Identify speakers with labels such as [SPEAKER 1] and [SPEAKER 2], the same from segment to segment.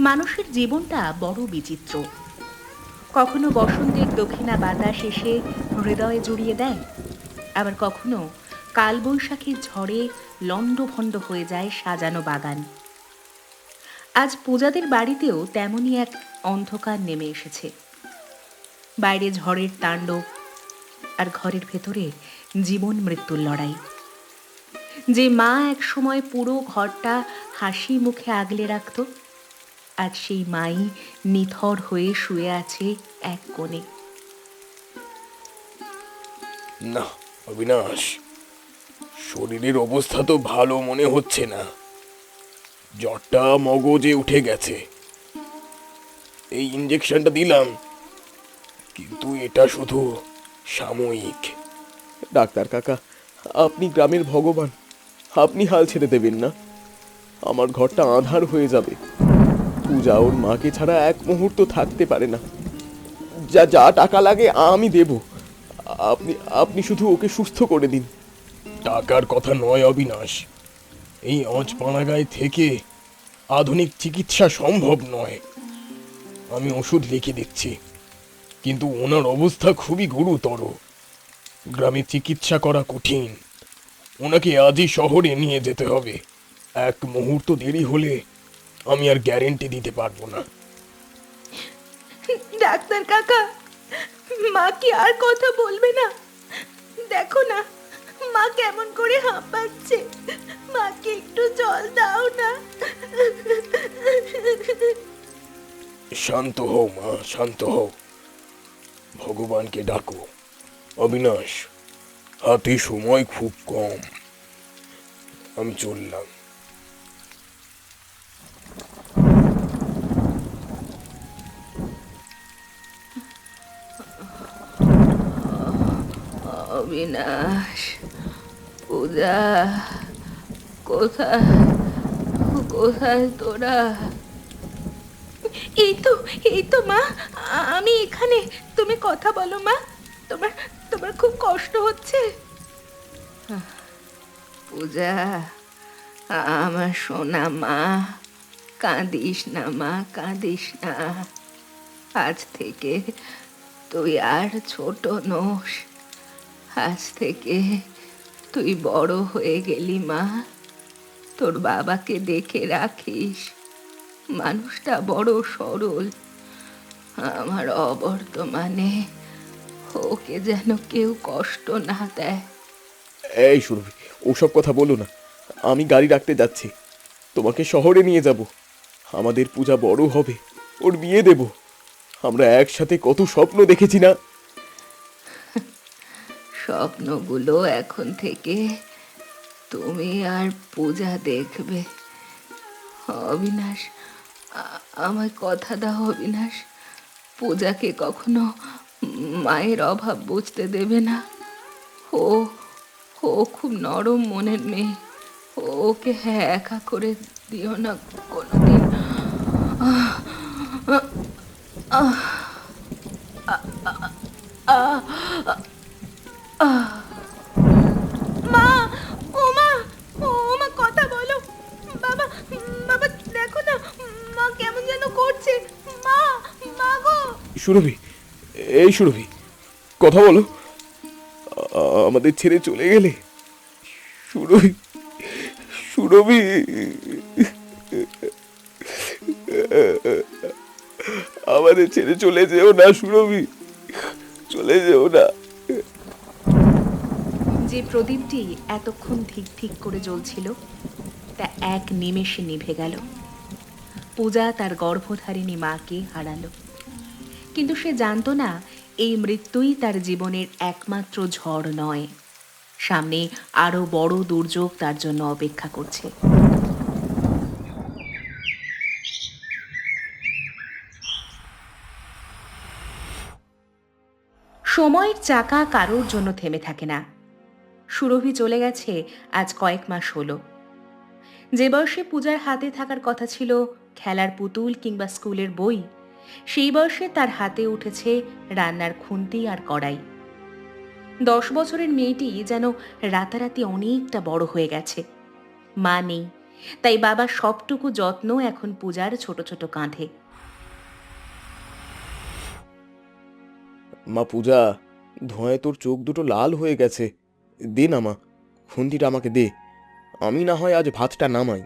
[SPEAKER 1] মানুষের জীবনটা বড় বিচিত্র। কখনো বসন্তের দক্ষিণা বাতাস এসে হৃদয়ে জড়িয়ে দেয়, আবার কখনো কালবৈশাখীর ঝড়ে লণ্ডভণ্ড হয়ে যায় সাজানো বাগান। আজ পূজাদের বাড়িতেও তেমনই এক অন্ধকার নেমে এসেছে। বাইরে ঝড়ের তাণ্ডব, আর ঘরের ভেতরে জীবন মৃত্যুর লড়াই। যে মা এক সময় পুরো ঘরটা হাসি মুখে আগলে রাখত, আজ সেই মাই নিথর হয়ে শুয়ে আছে এক কোণে।
[SPEAKER 2] না অবিনাশ, শরীরের অবস্থা তো ভালো মনে হচ্ছে না। জ্বরটা মগজে উঠে গেছে। এই ইঞ্জেকশনটা দিলাম, কিন্তু এটা শুধু সাময়িক।
[SPEAKER 3] ডাক্তার কাকা, আপনি গ্রামের ভগবান, আপনি হাল ছেড়ে দেবেন না। আমার ঘরটা আঁধার হয়ে যাবে। পূজা ওর মাকে ছাড়া এক মুহূর্ত থাকতে পারে না। যা যা টাকা লাগে আমি দেব। আপনি আপনি শুধু ওকে সুস্থ করে দিন।
[SPEAKER 2] টাকার কথা নয় অবিনাশ, এই অঁচপাড়াগায় থেকে আধুনিক চিকিৎসা সম্ভব নয়। আমি ওষুধ লিখে দিচ্ছি, কিন্তু ওনার অবস্থা খুবই গুরুতর। গ্রামে চিকিৎসা করা কঠিন। ওনাকে আজই শহরে নিয়ে যেতে হবে। এক মুহূর্ত দেরি হলে আমি আর গ্যারেন্টি দিতে পারবো না।
[SPEAKER 1] ডাক্তার কাকা, মা কি আর কথা বলবে না? দেখো না, মা কেমন করে হাঁপাচ্ছে। মাকে একটু জল দাও না।
[SPEAKER 2] শান্ত হও মা, শান্ত হও। ভগবানকে ডাকো। অবিনাশ, হাতে সময় খুব কম। আমি চললাম।
[SPEAKER 1] অবিনাশ, পূজা, কোথায় কোথায় তোরা? এই তো, এই তো মা, আমি এখানে। তুমি কথা বলো মা, তোমার তোমার খুব কষ্ট হচ্ছে। পূজা, আমার সোনা মা, কাঁদিস না মা, কাঁদিস না। আজ থেকে তুই আর ছোট নোস। আজ থেকে তুই বড় হয়ে গেলি মা। তোর বাবাকে দেখে রাখিস, মানুষটা বড় সরল। আমার অবর্তমানে ওকে যেন কেউ কষ্ট না দেয়।
[SPEAKER 3] এই সুরভি, ওসব কথা বলো না। আমি গাড়ি রাখতে যাচ্ছি, তোমাকে শহরে নিয়ে যাব। আমাদের পূজা বড় হবে, ওর বিয়ে দেব। আমরা একসাথে কত স্বপ্ন দেখেছি না?
[SPEAKER 1] স্বপ্নগুলো এখন থেকে তুমি আর পূজা দেখবে। অবিনাশ, আমায় কথা দাও অবিনাশ, পূজাকে কখনো মায়ের অভাব বুঝতে দেবে না। ও ও খুব নরম মনের মেয়ে। ওকে একা করে দিও না কোনোদিন। মা, ও মা, ও মা কথা বলো। বাবা, বাবা দেখো না, মা কেমন যেন করছে। মা, মা গো।
[SPEAKER 3] সুরভি, এই সুরভি, কথা বলো। আমাদের ছেড়ে চলে গেলে? সুরভি, সুরভি, আমাদের ছেড়ে চলে যেও না সুরভি, চলে যেও না।
[SPEAKER 1] যে প্রদীপটি এতক্ষণ ঠিক ঠিক করে জ্বলছিল, তা এক নিমেষে নিভে গেল। পূজা তার গর্ভধারিণী মাকে হারালো, কিন্তু সে জানতো না এই মৃত্যুই তার জীবনের একমাত্র ঝড় নয়। সামনে আরো বড় দুর্যোগ তার জন্য অপেক্ষা করছে। সময়ের চাকা কারোর জন্য থেমে থাকে না। সুরভি চলে গেছে আজ কয়েক মাস হলো। যে বয়সে পূজার হাতে থাকার কথা ছিল খেলার পুতুল কিংবা স্কুলের বই, সেই বয়সে তার হাতে উঠেছে রান্নার খুন্তি আর কড়াই। 10 বছরের মেয়েটি যেন রাতারাতি অনেকটা বড় হয়ে গেছে। মা নেই, তাই বাবার সবটুকু যত্ন এখন পূজার ছোট ছোট কাঁধে।
[SPEAKER 3] মা পূজা, ধোঁয়ায় তোর চোখ দুটো লাল হয়ে গেছে। দে না মা, খুন্তিটা আমাকে দে। আমি না হয় আজ ভাতটা নামাই।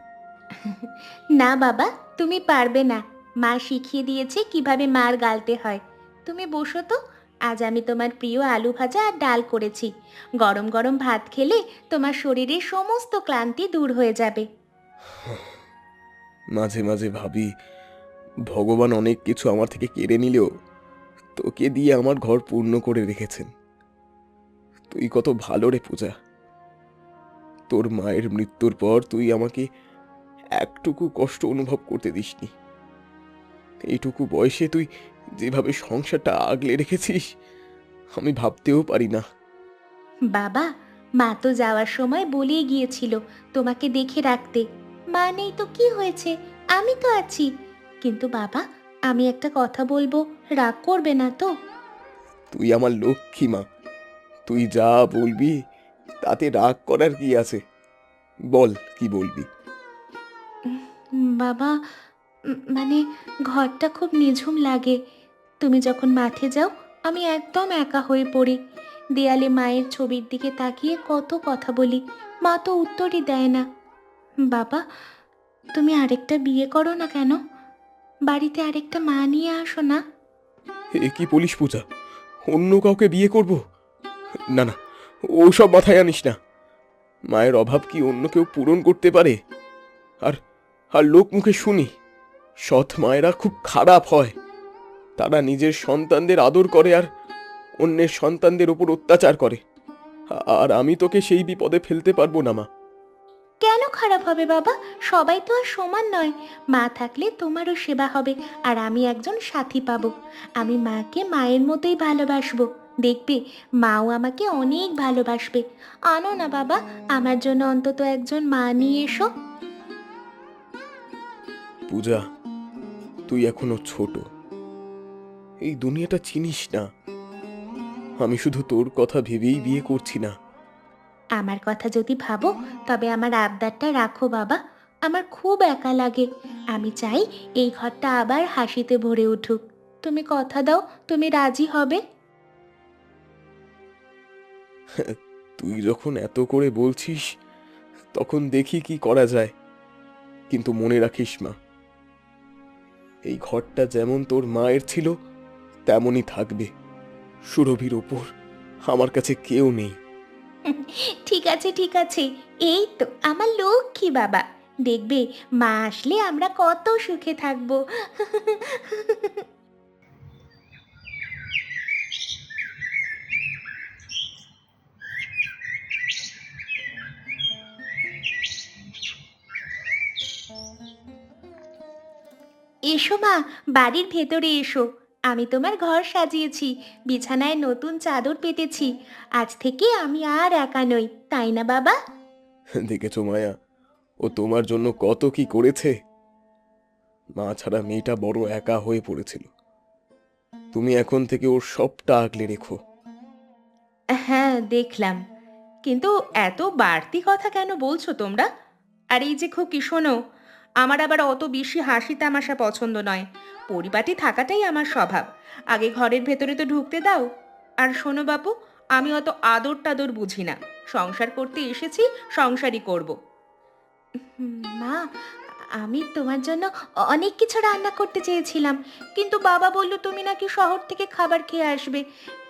[SPEAKER 1] না বাবা, তুমি পারবে না। মা শিখিয়ে দিয়েছে কিভাবে মার গালতে হয়। তুমি বসো তো, আজ আমি তোমার প্রিয় আলু ভাজা আর ডাল করেছি। গরম গরম ভাত খেলে তোমার শরীরের সমস্ত ক্লান্তি দূর হয়ে যাবে।
[SPEAKER 3] মাঝে মাঝে ভাবি, ভগবান অনেক কিছু আমার থেকে কেড়ে নিলেও তোকে দিয়ে আমার ঘর পূর্ণ করে রেখেছেন। তুই কত ভালো রে পূজা। তোর মায়ের মৃত্যুর পর তুই আমাকে একটুকু কষ্ট অনুভব করতে দিসনি। এইটুকু বয়সে তুই যেভাবে সংসারটা আগলে রেখেছিস, আমি ভাবতেও পারি না।
[SPEAKER 1] বাবা, মা তো যাওয়ার সময় বলেই গিয়েছিল তোমাকে দেখে রাখতে। মা নেই তো কি হয়েছে, আমি তো আছি। কিন্তু বাবা, আমি একটা কথা বলবো, রাগ করবে না তো?
[SPEAKER 3] তুই আমার লক্ষ্মী মা, তুই যা বলবি তাতে রাগ করার কি আছে? বল কি বলবি।
[SPEAKER 1] বাবা, মানে ঘরটা খুব নিঝুম লাগে। তুমি যখন মাঠে যাও আমি একদম একা হয়ে পড়ি। দেয়ালে মায়ের ছবির দিকে তাকিয়ে কত কথা বলি, মা তো উত্তরই দেয় না। বাবা, তুমি আরেকটা বিয়ে করো না কেন? বাড়িতে আরেকটা মা নিয়ে আসো না।
[SPEAKER 3] এ কি বলিস পূজা? অন্য কাউকে বিয়ে করব? না না, ওসব মাথায় আনিস না। মায়ের অভাব কি অন্য কেউ পূরণ করতে পারে? আর আর লোক মুখে শুনি সৎ মায়েরা খুব খারাপ হয়। তারা নিজের সন্তানদের আদর করে আর অন্যের সন্তানদের উপর অত্যাচার করে। আর আমি তোকে সেই বিপদে ফেলতে পারবো না মা।
[SPEAKER 1] কেন খারাপ হবে বাবা? সবাই তো আর সমান নয়। মা থাকলে তোমারও সেবা হবে, আর আমি একজন সাথী পাবো। আমি মাকে মায়ের মতোই ভালোবাসবো। দেখবে, মাও আমাকে অনেক ভালোবাসবে। আনো না বাবা, আমার জন্য অন্তত একজন মা নিয়ে এসো।
[SPEAKER 3] পূজা, তুই এখনো ছোট, এই দুনিয়াটা চিনিস না। আমি শুধু তোর কথা ভেবেই বিয়ে করছি না।
[SPEAKER 1] আমার কথা যদি ভাবো, তবে আমার আবদারটা রাখো বাবা। আমার খুব একা লাগে। আমি চাই এই ঘরটা আবার হাসিতে ভরে উঠুক। তুমি কথা দাও, তুমি রাজি হবে?
[SPEAKER 3] তুই যখন এত করে বলছিস, তখন দেখি কি করা যায়। কিন্তু মনে রাখিস মা, এই ঘরটা যেমন তোর মায়ের ছিল তেমনই থাকবে। সুরভির ওপর আমার কাছে কেউ নেই।
[SPEAKER 1] ঠিক আছে, ঠিক আছে। এই তো আমার লক্ষ্মী বাবা। দেখবে, মা আসলে আমরা কত সুখে থাকবো। এসো মা, বাড়ির ভেতরে এসো। আমি তোমার ঘর সাজিয়েছি, বিছানায় নতুন চাদর পেতেছি। আজ থেকে আমি আর একা নই, তাই না বাবা?
[SPEAKER 3] দেখেছো মায়া, ও তোমার জন্য কত কি করেছে। মা ছাড়া মেয়েটা বড় একা হয়ে পড়েছিল। তুমি এখন থেকে ওর সবটা আগলে রেখো।
[SPEAKER 1] হ্যাঁ, দেখলাম। কিন্তু এত বাড়তি কথা কেন বলছো তোমরা? আর এই যে খুকি, শোনো, আমার আবার অত বেশি হাসি তামাশা পছন্দ নয়। পরিপাটি থাকাটাই আমার স্বভাব। আগে ঘরের ভেতরে তো ঢুকতে দাও। আর শোনো বাপু, আমি অত আদর টাদর বুঝি না। সংসার করতে এসেছি, সংসারই করব। মা, আমি তোমার জন্য অনেক কিছু রান্না করতে চেয়েছিলাম, কিন্তু বাবা বলল তুমি নাকি শহর থেকে খাবার খেয়ে আসবে।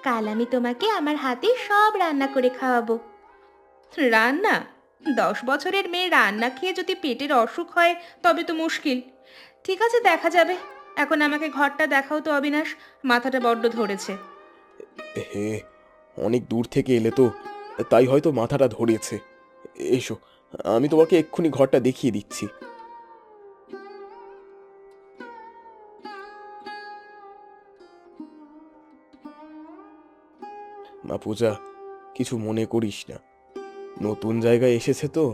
[SPEAKER 1] কাল আমি তোমাকে আমার হাতে সব রান্না করে খাওয়াবো। রান্না? 10 বছরের মেয়ে রান্না খেয়ে যদি পেটের অসুখ হয় তবে তো মুশকিল। ঠিক আছে, দেখা যাবে। এখন আমাকে ঘরটা দেখাও তো অবিনাশ, মাথাটা বড্ড ধরেছে।
[SPEAKER 3] হে, অনেক দূর থেকে এলে তো, তাই হয়তো মাথাটা ধরেছে। এসো, আমি তোমাকে এক্ষুনি ঘরটা দেখিয়ে দিচ্ছি। মা পূজা, কিছু মনে করিস না। নতুন জায়গায় এসেছে তো,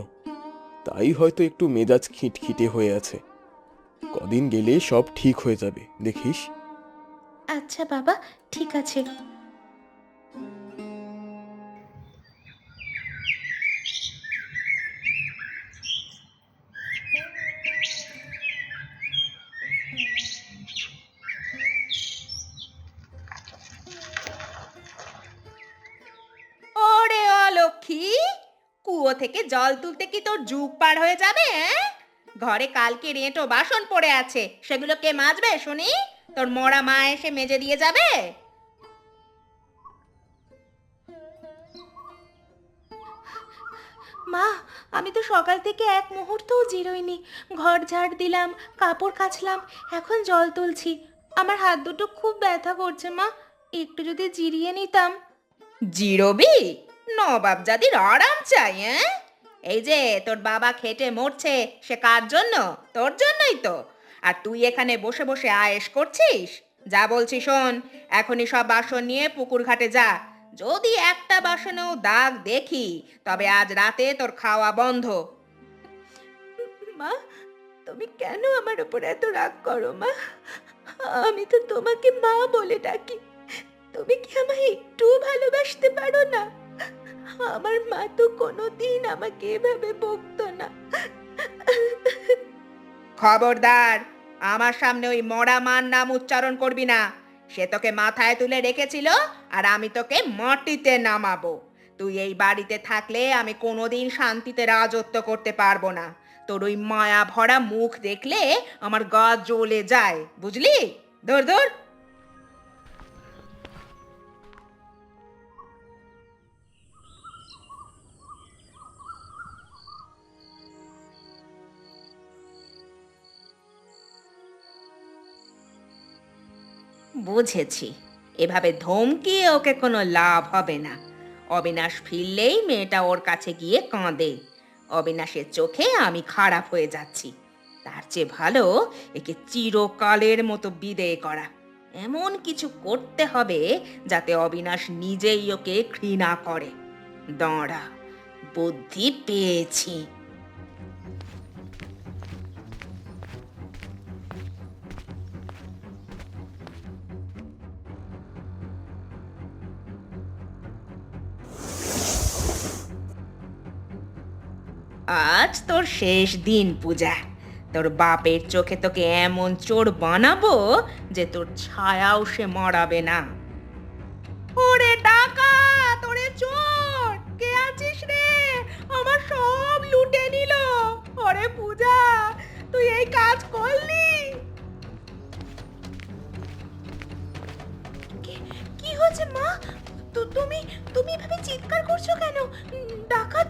[SPEAKER 3] তাই হয়তো একটু মেজাজ খিটখিটে হয়ে আছে। কদিন গেলে সব ঠিক হয়ে যাবে, দেখিস।
[SPEAKER 1] আচ্ছা বাবা, ঠিক আছে। লক্ষ্মী, কুয়ো থেকে জল তুলতে কি তোর যুগ পার হয়ে যাবে? ঘরে কালকে রেঁটো বাসন পড়ে আছে, সেগুলো কে মাজবে শুনি? তোর মরা মা এসে মেজে দিয়ে যাবে? মা, আমি তো সকাল থেকে এক মুহূর্তও জিরোইনি। ঘর ঝাড় দিলাম, কাপড় কাচলাম, এখন জল তুলছি। আমার হাত দুটো খুব ব্যথা করছে মা, একটু যদি জিরিয়ে নিতাম। জিরোবি? নবাব জাতির আরাম চাই, হ্যাঁ? এই যে তোর বাবা খেটে মরছে, সে কার জন্য? তোর জন্যই তো। আর তুই এখানে বসে বসে আয়েশ করছিস? যা বলছি শোন, এখনই সব বাসন নিয়ে পুকুর ঘাটে যা। যদি একটা বাসনেও দাগ দেখি, তবে আজ রাতে তোর খাওয়া বন্ধ। মা, তুমি কেন আমার উপর এত রাগ করো মা? আমি তো তোমাকে মা বলে ডাকি। তুমি কি আমায় একটু ভালোবাসতে পারো না? আমার মা তো কোনোদিন আমাকে এভাবে বকতো না। খবরদার, আমার সামনে ওই মরা মার নাম উচ্চারণ করবি না। সে তোকে মাথায় তুলে রেখেছিল, আর আমি তোকে মাটিতে নামাবো। তুই এই বাড়িতে থাকলে আমি কোনোদিন শান্তিতে রাজত্ব করতে পারবো না। তোর ওই মায়া ভরা মুখ দেখলে আমার গা জ্বলে যায়, বুঝলি? ধর ধর। বুঝেছি, এভাবে ধমকিয়ে ওকে কোনো লাভ হবে না। অবিনাশ ফিরলেই মেয়েটা ওর কাছে গিয়ে কাঁদে। অবিনাশের চোখে আমি খারাপ হয়ে যাচ্ছি। তার চেয়ে ভালো একে চিরকালের মতো বিদেয় করা। এমন কিছু করতে হবে যাতে অবিনাশ নিজেই ওকে ঘৃণা করে। দাঁড়া, বুদ্ধি পেয়েছি। আজ তোর শেষ দিন পূজা। তোর বাপের চোখে তোকে এমন চোর বানাবো যে তোর ছায়াও সে মরাবে না। ওরে ডাকাত, ওরে চোর, কে আছিস রে? আমার সব লুটে নিল। ওরে পূজা, তুই এই কাজ করলি? কি হয়েছে মা? তুমি তুমি এভাবে চিৎকার করছো কেন? ডাকাত,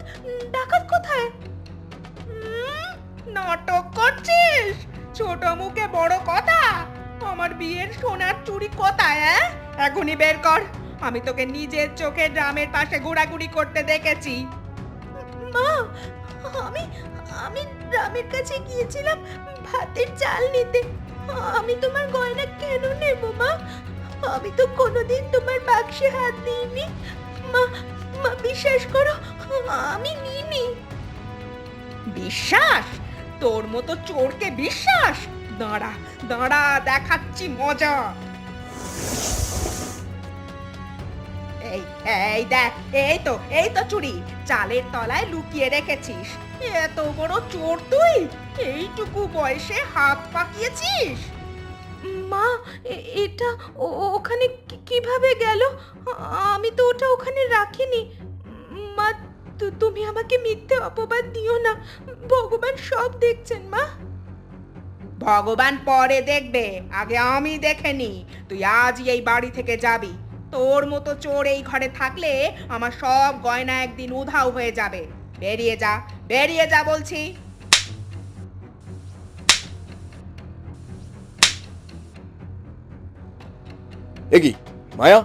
[SPEAKER 1] ডাকাত কোথায়? নাটক করছিস? ছোট মুখে বড় কথা। আমার বিয়ের সোনার চুড়ি কোথায়? এখনই বের কর। আমি তোকে নিজের চোখে ড্রামের পাশে ঘোরাঘুরি করতে দেখেছি। মা, আমি আমি ড্রামের কাছে গিয়েছিলাম ভাতের চাল নিতে। আমি তোমার গয়না কেন নেব মা? আমি তো কোনোদিন তোমার বাক্সে হাত দিইনি। মা, মা বিশ্বাস করো, আমি নিইনি। বিশ্বাস? তোর মতো চোরকে বিশ্বাস? দাঁড়া দাঁড়া, দেখাচ্ছি মজা। এই এই দেখ, এই তো চুড়ি চালের তলায় লুকিয়ে রেখেছিস। এত বড় চোর তুই, এইটুকু বয়সে হাত পাকিয়েছিস? মা, এটা ওখানে কিভাবে গেল? আমি তো ওটা ওখানে রাখিনি। মা, তুমি আমাকে মিথ্যে অপবাদ দিও না। ভগবান সব দেখছেন মা। ভগবান পরে দেখবে, আগে আমি দেখে নি। তুই আজই এই বাড়ি থেকে যাবি। তোর মতো চোর এই ঘরে থাকলে আমার সব গয়না একদিন উধাও হয়ে যাবে। বেরিয়ে যা, বেরিয়ে যা বলছি।
[SPEAKER 3] এ কি মায়া,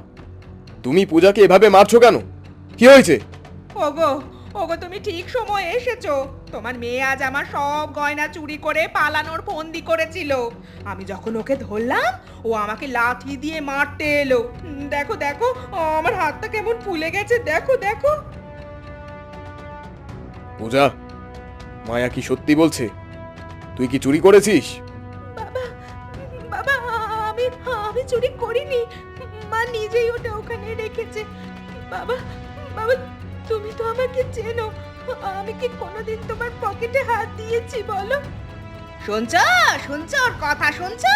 [SPEAKER 3] তুমি পূজাকে এভাবে মারছো কেন? কি হয়েছে?
[SPEAKER 1] ওগো, ওগো, তুমি ঠিক সময়ে এসেছো। তোমার মেয়ে আজ আমার সব গয়না চুরি করে পালানোর ফন্দি করেছিল। আমি যখন ওকে ধরলাম, ও আমাকে লাঠি দিয়ে মারতে এলো। দেখো দেখো, আমার হাতটা কেমন ফুলে গেছে, দেখো দেখো।
[SPEAKER 3] পূজা, মায়া কি সত্যি বলছে? তুই কি চুরি করেছিস?
[SPEAKER 1] বাবা, বাবা, আমি আমি চুরি করিনি। মা নিজেই ওটা ওখানে রেখেছে। বাবা, বাবা, তুমি তো আমাকে চেনো। আমি কি কোনোদিন তোমার পকেটে হাত দিয়েছি বলো? শুনছো শুনছো ওর কথা শুনছো?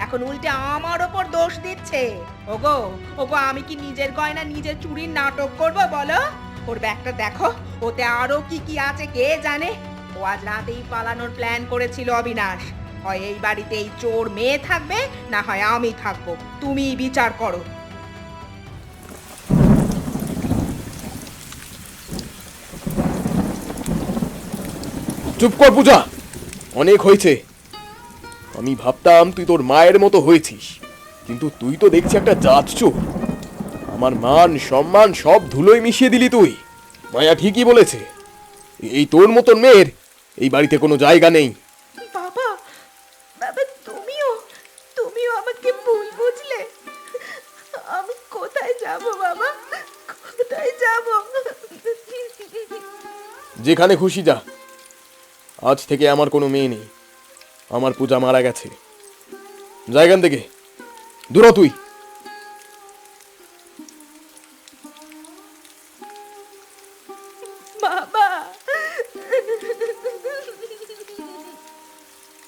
[SPEAKER 1] এখন উল্টে আমার ওপর দোষ দিচ্ছে। ওগো, ওগো, আমি কি নিজের গয়না নিজের চুরির নাটক করব বলো? ওর ব্যাগটা দেখো, ওতে আরো কি কি আছে কে জানে। ও আজ রাতেই পালানোর প্ল্যান করেছিল অবিনাশ। হয় এই বাড়িতে এই চোর মেয়ে থাকবে, না হয় আমি থাকবো, তুমিই বিচার করো।
[SPEAKER 3] চুপ কর পূজা, অনেক হয়েছে। আমি ভাবতাম তুই তোর মায়ের মতো হয়েছিস, কিন্তু তুই তো দেখছি একটা জাত চোর। আমার মান সম্মান সব ধুলোয় মিশিয়ে দিলি তুই। মায়া ঠিকই বলেছে, এই তোর মতন মেয়ের এই বাড়িতে কোনো জায়গা নেই।
[SPEAKER 1] বাবা, বাবা তুমিও তুমিও আমাকে ভুল বুঝলে। আমি কোথায় যাব বাবা, কোথায় যাব?
[SPEAKER 3] যেখানে খুশি যা, আজ থেকে আমার কোনো মেয়ে নেই। আমার পূজা মারা গেছে। জায়গান থেকে দূর হ তুই।
[SPEAKER 1] বাবা,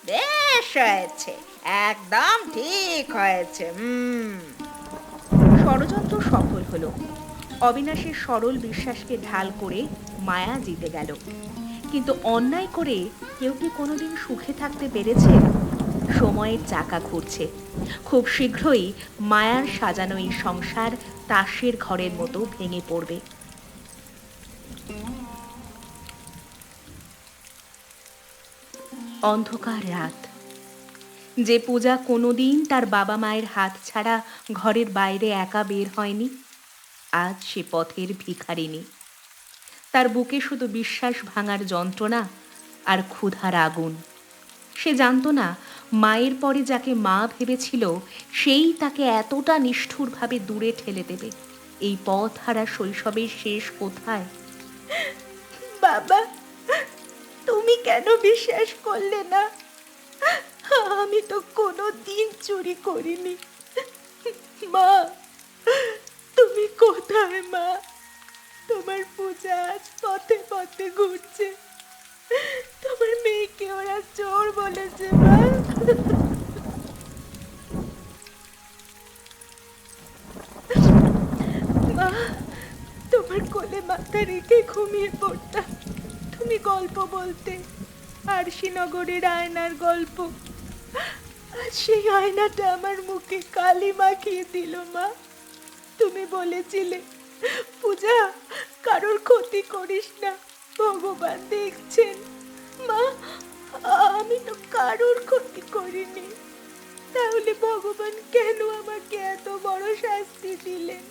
[SPEAKER 1] বেশ হয়েছে, একদম ঠিক হয়েছে। ষড়যন্ত্র সফল হলো। অবিনাশের সরল বিশ্বাসকে ঢাল করে মায়া জিতে গেল। কিন্তু অন্যায় করে কেউ কি কোনোদিন সুখে থাকতে পেরেছে? সময়ের চাকা ঘুরছে। খুব শীঘ্রই মায়ার সাজানো এই সংসার তাসের ঘরের মতো ভেঙে পড়বে। অন্ধকার রাত। যে পূজা কোনোদিন তার বাবা মায়ের হাত ছাড়া ঘরের বাইরে একা বের হয়নি, আজ সে পথের ভিখারিনী। তার বুকে শুধু বিশ্বাস ভাঙার যন্ত্রণা আর ক্ষুধার আগুন। সে জানতো না মায়ের পরে যাকে মা ভেবেছিল সেই তাকে এতটা নিষ্ঠুরভাবে দূরে ঠেলে দেবে। এই পথ হারা শৈশবের শেষ কোথায়? বাবা, তুমি কেন বিশ্বাস করলে না? আমি তো কোনো দিন চুরি করিনি। মা, তুমি কোথায় মা? তোমার পূজা আজ পথে পথে ঘুরছে। তোমার মেয়েকে ওরা চোর বলেছে মা। মা, তোমার কোলে মাথা রেখে ঘুমিয়ে পড়তাম। তুমি গল্প বলতে, আরশিনগরের আয়নার গল্প। আজ সেই আয়নাটা আমার মুখে কালি মাখিয়ে দিল মা। তুমি বলেছিলে, পূজা কারোর ক্ষতি করিস না, ভগবান দেখছেন। মা, আমি তো কারোর ক্ষতি করিনি, তাহলে ভগবান কেন আমাকে এত বড় শাস্তি দিলেন?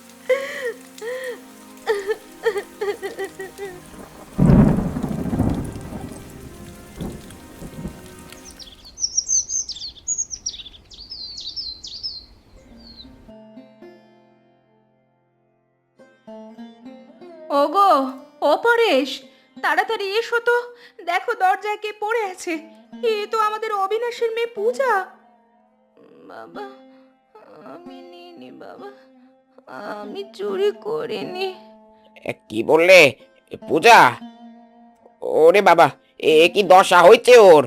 [SPEAKER 1] ওগো, ও পরেশ, তাড়াতাড়ি এসো তো। দেখো দরজায় কে পড়ে আছে। এ তো আমাদের অবিনাশের মেয়ে পূজা। বাবা, আমি নিইনি বাবা, আমি চুরি করিনি।
[SPEAKER 4] কি বললে পূজা? ওরে বাবা, কি দশা হয়েছে ওর?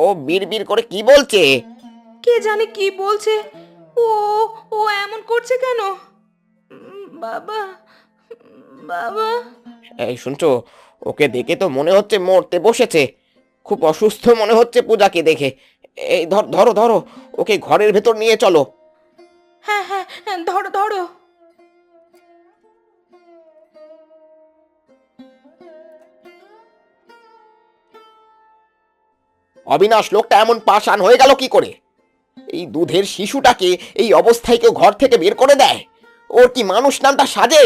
[SPEAKER 4] ও বিড়বিড় করে কি বলছে?
[SPEAKER 1] কে জানে কি বলছে। ও ও এমন করছে কেন? বাবা, বাবা।
[SPEAKER 4] এই শুনছো, ওকে দেখে তো মনে হচ্ছে মরতে বসেছে। খুব অসুস্থ মনে হচ্ছে পূজাকে দেখে। এই ধরো ধরো, ওকে ঘরের ভেতর নিয়ে চলো।
[SPEAKER 1] হ্যাঁ হ্যাঁ, ধরো ধরো।
[SPEAKER 4] অবিনাশ লোকটা এমন পাষাণ হয়ে গেল কি করে? এই দুধের শিশুটাকে এই অবস্থায় কেউ ঘর থেকে বের করে দেয়? ওর কি মানুষ নামটা সাজে?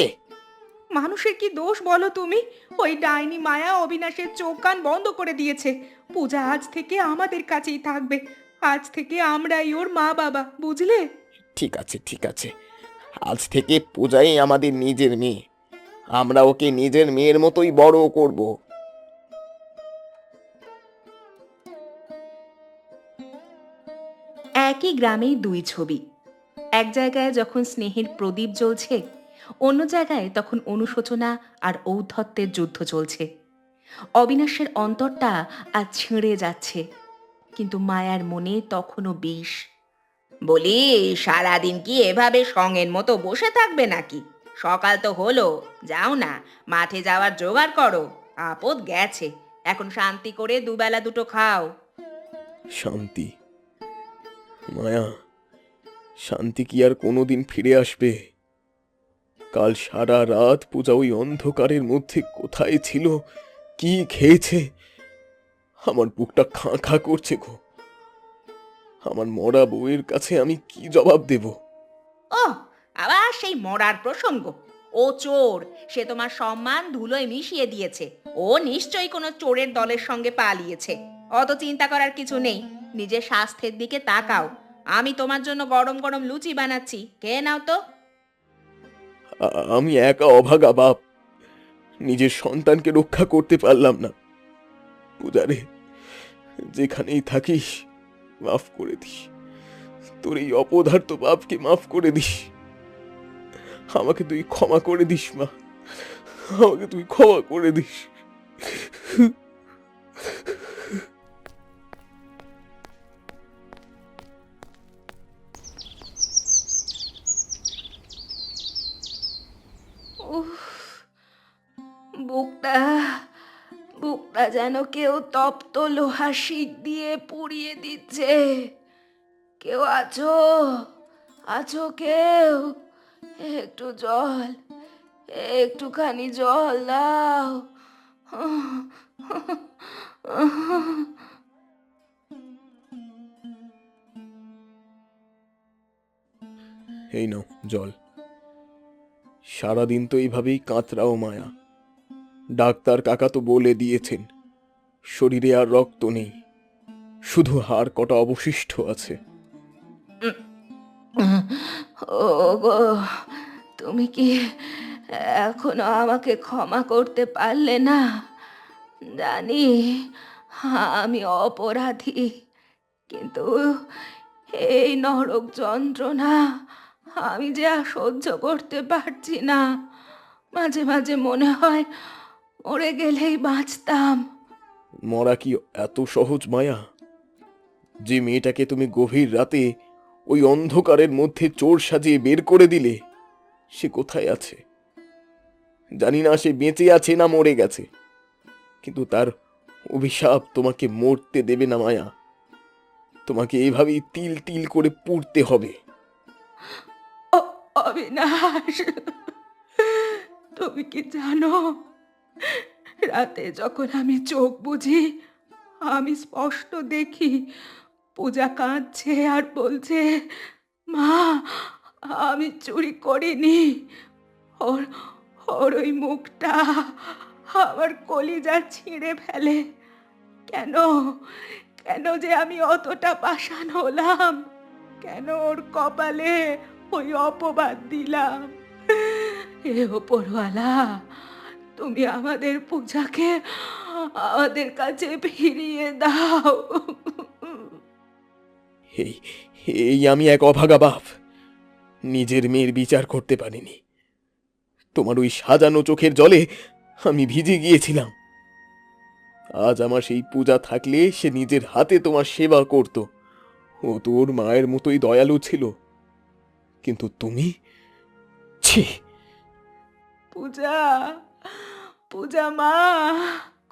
[SPEAKER 1] মানুষের কি দোষ বলো তুমি? ওই ডাইনি মায়া অবিনাশের চোখ কান বন্ধ করে দিয়েছে। পূজা আজ থেকে আমাদের কাছেই থাকবে। আজ থেকে আমরাই ওর মা বাবা, বুঝলে?
[SPEAKER 4] ঠিক আছে ঠিক আছে, আজ থেকে পূজাই আমাদের নিজের মেয়ে। আমরা ওকে নিজের মেয়ের মতোই বড় করব।
[SPEAKER 1] একই গ্রামেই দুই ছবি। এক জায়গায় যখন স্নেহের প্রদীপ জ্বলছে, অন্য জায়গায় তখন অনুশোচনা আর ঔদ্ধত্যের যুদ্ধ চলছে। অবিনাশের অন্তরটা আজ ছিঁড়ে যাচ্ছে, কিন্তু মায়ার মনে তখনও বিষ। বলি, সারাদিন কি এভাবে সঙ্গের মতো বসে থাকবে নাকি? সকাল তো হলো, যাও না, মাঠে যাওয়ার জোগাড় করো। আপদ গেছে, এখন শান্তি করে দুবেলা দুটো খাও।
[SPEAKER 3] শান্তি? মায়া, শান্তি কি আর কোনোদিন ফিরে আসবে? কাল সারা রাত পূজা ওই অন্ধকারের মধ্যে কোথায় ছিল, কি খেয়েছে? আমার বুকটা খাঁ খাঁ করছে গো। আমার মরা বউয়ের কাছে আমি কি জবাব দেব?
[SPEAKER 1] ও, আবার সেই মরার প্রসঙ্গ। ও চোর, সে তোমার সম্মান ধুলোয় মিশিয়ে দিয়েছে। ও নিশ্চয়ই কোনো চোরের দলের সঙ্গে পালিয়েছে। অত চিন্তা করার কিছু নেই, নিজের স্বাস্থ্যের দিকে তাকাও। আমি তোমার জন্য গরম গরম লুচি বানাচ্ছি, খেয়ে নাও তো।
[SPEAKER 3] আমি একা অভাগা বাপ, নিজের সন্তানকে রক্ষা করতে পারলাম না। পূজারে, যেখানেই থাকিস মাফ করে দিস। তোর এই অপদার্থ বাপকে মাফ করে দিস। আমাকে তুই ক্ষমা করে দিস মা, আমাকে তুই ক্ষমা করে দিস।
[SPEAKER 1] বুকটা বুকটা যেন কেউ তপ্ত লোহা শিক দিয়ে পুড়িয়ে দিচ্ছে। কেউ আছো? আছো কেউ? একটু জল, একটুখানি জল দাও।
[SPEAKER 3] এই নাও জল। সারাদিন তো এইভাবেই কাতরাও মায়া। ডাক্তার কাকা তো বলে দিয়েছেন শরীরে আর রক্ত নেই, শুধু হাড় কটা অবশিষ্ট আছে।
[SPEAKER 1] ওগো, তুমি কি এখনো আমাকে ক্ষমা করতে পারলে না? জানি আমি অপরাধী, কিন্তু এই নরক যন্ত্রণা আমি যে আর সহ্য করতে পারছি না। মাঝে মাঝে মনে হয় মরে গেলেই বাঁচতাম।
[SPEAKER 3] মরা কি এত সহজ মায়া? যে মেয়েটাকে তুমি গভীর রাতে ওই অন্ধকারের মধ্যে চোর সাজিয়ে বের করে দিলে, সে কোথায় আছে? জানি না সে বেঁচে আছে না মরে গেছে, কিন্তু তার অভিশাপ তোমাকে মরতে দেবে না মায়া। তোমাকে এভাবেই তিল তিল করে পুড়তে হবে।
[SPEAKER 1] অবিনাশ, তুমি কি জানো, রাতে যখন আমি চোখ বুঝি, আমি স্পষ্ট দেখি পূজা কাঁদছে আর বলছে, মা, আমি চুরি করিনি। ওর ওর ওই মুখটা আমার কলিজা ছিঁড়ে ফেলে। কেন, কেন যে আমি অতটা পাষাণ হলাম? কেন ওর কপালে ওই অপবাদ দিলাম? হে ওপরওয়ালা, তুমি আমাদের পূজাকে আমাদের কাছে ফিরিয়ে দাও।
[SPEAKER 3] এই এই আমি এক অভাগা বাপ, নিজের মেয়ের বিচার করতে পারিনি। তোমার ওই সাজানো চোখের জলে আমি ভিজে গিয়েছিলাম। আজ আমার সেই পূজা থাকলে সে নিজের হাতে তোমার সেবা করত। ও তোর মায়ের মতোই দয়ালু ছিল, কিন্তু তুমি, ছি!
[SPEAKER 1] পূজা, পূজা মা,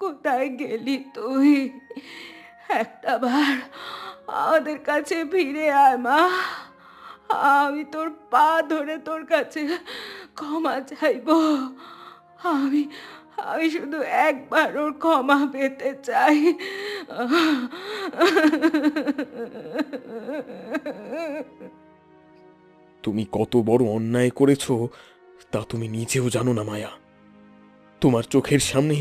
[SPEAKER 1] কোথায় গেলি তুই? একটাবার আমাদের কাছে ফিরে আয় মা। আমি তোর পা ধরে তোর কাছে ক্ষমা চাইবো। আমি আমি শুধু একবার ওর ক্ষমা পেতে চাই।
[SPEAKER 3] তুমি কত বড় অন্যায় করেছ তা তুমি নিজেও জানো না মায়া। তোমার চোখের সামনে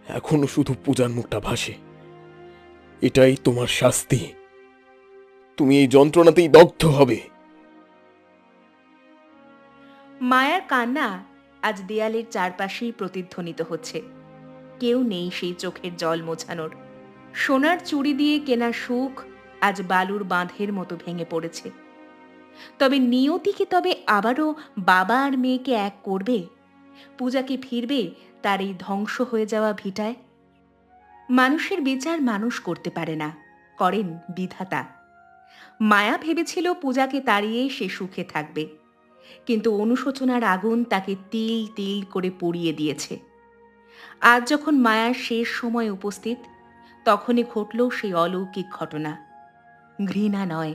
[SPEAKER 3] এখনো শুধু পূজার মুখটা ভাসে। এটাই তোমার শাস্তি। তুমি এই যন্ত্রণাতেই দগ্ধ হবে।
[SPEAKER 1] মায়ার কান্না আজ দেয়ালের চারপাশেই প্রতিধ্বনিত হচ্ছে। কেউ নেই সেই চোখের জল মোছানোর। সোনার চুড়ি দিয়ে কেনা সুখ আজ বালুর বাঁধের মতো ভেঙে পড়েছে। তবে নিয়তি কি তবে আবারও বাবা আর মেয়েকে এক করবে? পূজা কি ফিরবে তার এই ধ্বংস হয়ে যাওয়া ভিটায়? মানুষের বিচার মানুষ করতে পারে না, করেন বিধাতা। মায়া ভেবেছিল পূজাকে তাড়িয়ে সে সুখে থাকবে, কিন্তু অনুশোচনার আগুন তাকে তিল তিল করে পুড়িয়ে দিয়েছে। আজ যখন মায়ার শেষ সময় উপস্থিত, তখনই ঘটল সেই অলৌকিক ঘটনা। ঘৃণা নয়,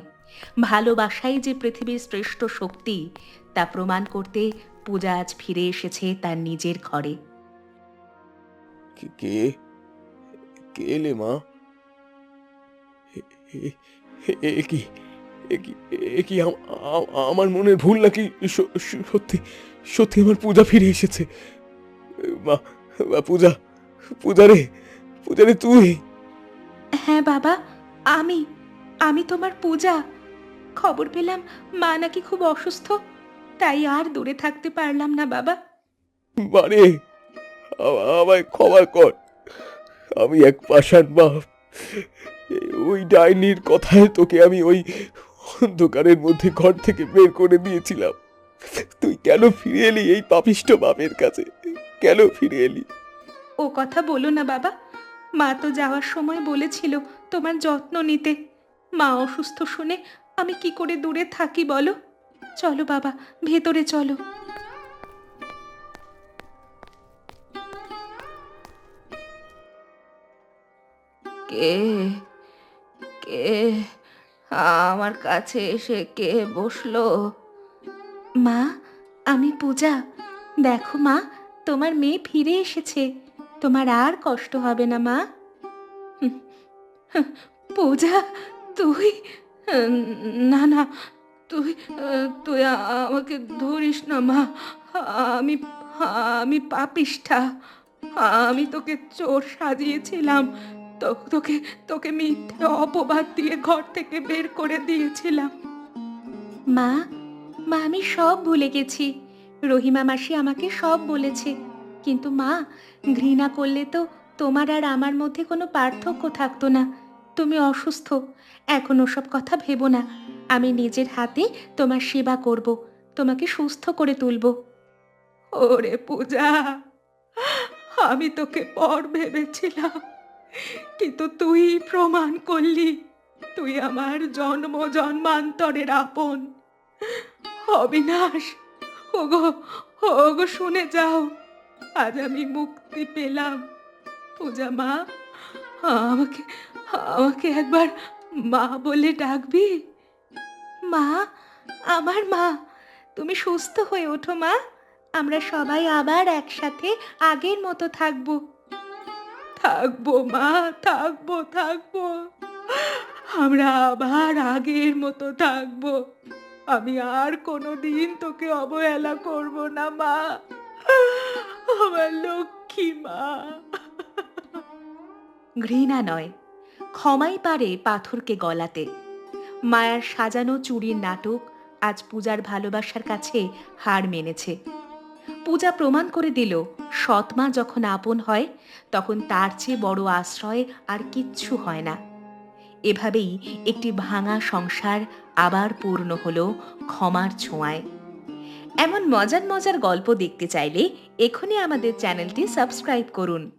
[SPEAKER 1] ভালোবাসাই যে পৃথিবীর শ্রেষ্ঠ শক্তি তা প্রমাণ করতে পূজা আজ ফিরে এসেছে তার নিজের ঘরে।
[SPEAKER 3] কে কে কে এলে মা? এ- এ- এ কি এ কি এ কি আমার মনের ভুল নাকি সত্যি সত্যি আমার পূজা ফিরে এসেছে? মা, মা, পূজা, পূজা রে তুই?
[SPEAKER 1] হ্যাঁ বাবা, আমি আমি তোমার পূজা। খবর পেলাম মা নাকি খুব অসুস্থ, তাই আর দূরে থাকতে পারলাম না বাবা।
[SPEAKER 3] মারে, আমায় ক্ষমা কর। আমি এক পাষাণ বাপ। ওই ডাইনির কথায় তোকে আমি ওই অন্ধকারের মধ্যে ঘর থেকে বের করে দিয়েছিলাম। তুই কেন ফিরে এলি এই পাপিষ্ঠ বাপের কাছে? কেন ফিরে এলি?
[SPEAKER 1] ও কথা বলো না বাবা, মা তো যাওয়ার সময় বলেছিল তোমার যত্ন নিতে। মা অসুস্থ শুনে আমি কি করে দূরে থাকি বলো? চলো বাবা, ভেতরে চলো। কে কে আমার কাছে এসে কে বসলো? মা, আমি পূজা। দেখো মা, তোমার মেয়ে ফিরে এসেছে। তোমার আর কষ্ট হবে না মা। পূজা, তুই? উম, না না, তুই তুই আমাকে ধরিস না মা। আমি আমি পাপিষ্ঠা। আমি তোকে চোর সাজিয়েছিলাম। তোকে তোকে মিথ্যে অপবাদ দিয়ে ঘর থেকে বের করে দিয়েছিলাম। মা, মা আমি সব ভুলে গেছি। রহিমা মাসি আমাকে সব বলেছে। কিন্তু মা, ঘৃণা করলে তো তোমার আর আমার মধ্যে কোনো পার্থক্য থাকতো না। তুমি অসুস্থ, এখন ওসব কথা ভেবো না। আমি নিজের হাতে তোমার সেবা করব, তোমাকে সুস্থ করে তুলব। ওরে পূজা, আমি তোকে পর ভেবেছিলাম, কিন্তু তুই প্রমাণ করলি তুই আমার জন্ম জন্মান্তরের আপন। অবিনাশ, ওগো, ওগো শুনে যাও, আজ আমি মুক্তি পেলাম। পূজা মা, আমাকে আমাকে একবার মা বলে ডাকবি? মা, আমার মা, তুমি সুস্থ হয়ে ওঠো মা। আমরা সবাই আবার একসাথে আগের মতো থাকবো। থাকবো মা, থাকবো থাকবো। আমরা আবার আগের মতো থাকবো। আমি আর কোনোদিন তোকে অবহেলা করব না মা, আমার লক্ষ্মী মা। ঘৃণা নয়, ক্ষমাই পারে পাথরকে গলাতে। মায়ার সাজানো চুরির নাটক আজ পূজার ভালোবাসার কাছে হার মেনেছে। পূজা প্রমাণ করে দিল, সৎমা যখন আপন হয় তখন তার চেয়ে বড় আশ্রয় আর কিচ্ছু হয় না। এভাবেই একটি ভাঙা সংসার আবার পূর্ণ হলো ক্ষমার ছোঁয়ায়। এমন মজার মজার গল্প দেখতে চাইলে এখনই আমাদের চ্যানেলটি সাবস্ক্রাইব করুন।